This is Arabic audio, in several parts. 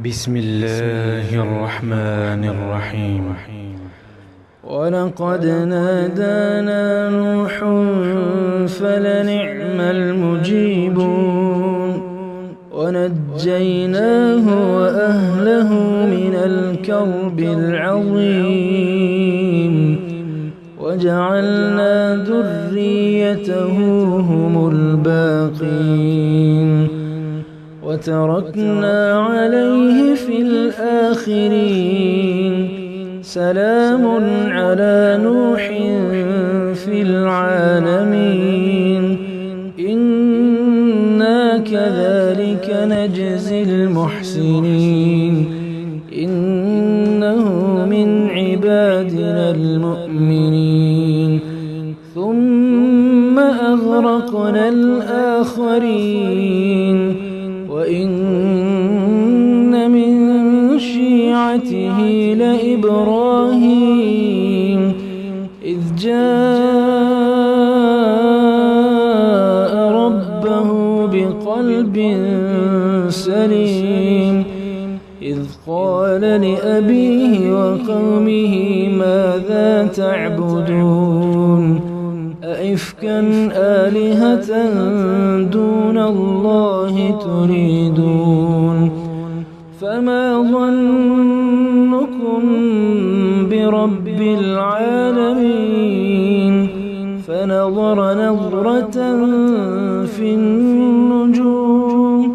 بسم الله الرحمن الرحيم. ولقد نادانا نوح فلنعم المجيبون ونجيناه وأهله من الكرب العظيم وجعلنا ذريته هم الباقين وتركنا عليه في الآخرين سلام على نوح في العالمين إنا كذلك نجزي المحسنين إنه من عبادنا المؤمنين ثم أغرقنا الآخرين وإن من شيعته لإبراهيم إذ جاء ربه بقلب سليم إذ قال لأبيه وقومه ماذا تعبدون أئفكا آلهة دون الله تريدون فما ظنكم برب العالمين فنظر نظرة في النجوم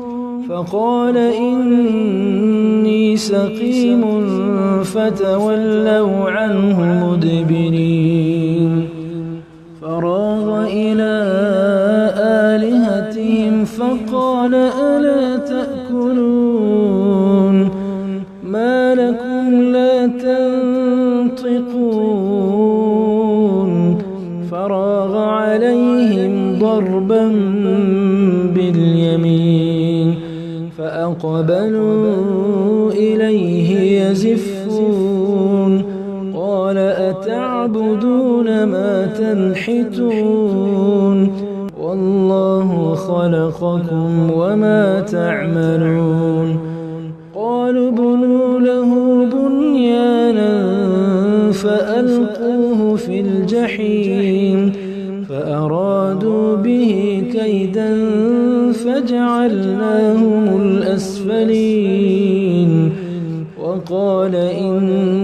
فقال إني سقيم فتولوا عنه مدبرين فراغ إلى آلهتهم فقال ألا تأكلون ما لكم لا تنطقون فراغ عليهم ضربا باليمين فأقبلوا إليه يزفون قال أتعبدون ما تنحتون والله خلقكم وما تعملون قالوا ابنوا له بنيانا فألقوه في الجحيم فأرادوا به كيدا فجعلناهم الأسفلين وقال إني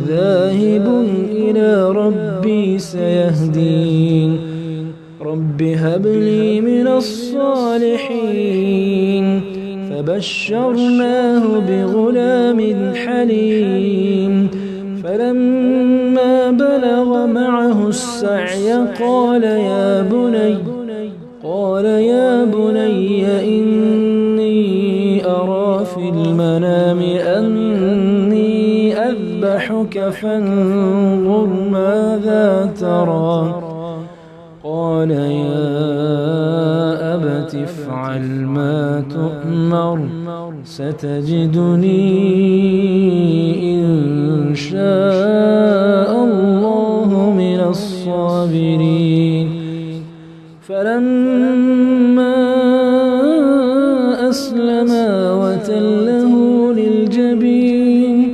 ذاهب إلى ربي سيهدين رب هب لي من الصالحين فبشرناه بغلام حليم فلما بلغ معه السعي قال يا بني إني أرى في المنام أني أذبحك فانظر ماذا ترى قال يا أبت افعل ما تؤمر ستجدني إن شاء الله من الصابرين فلما أسلما وتله للجبين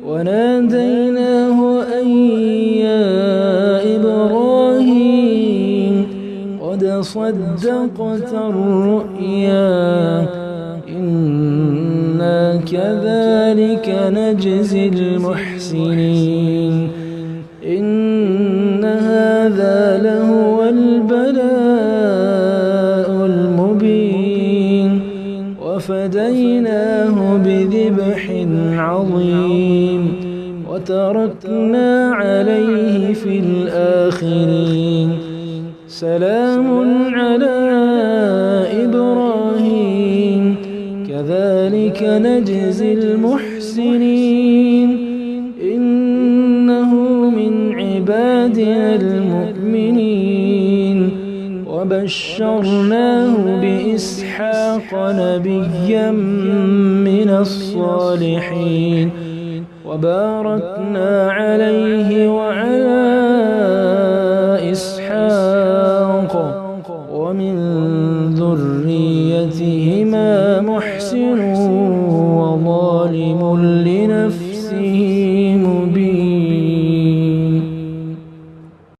وناديناه أن يا إبراهيم قد صدقت الرؤيا إنا كذلك نجزي المحسنين إن هذا لهو البلاء المبين وفديناه بذبح عظيم وتركنا عليه في الآخرين سلام على إبراهيم كذلك نجزي المحسنين إنه من عبادنا المؤمنين وبشرناه بإسحاق نبيا من الصالحين وباركنا عليه وعلى إسحاق ومن ذريتهما محسن وظالم لنفسه مبين.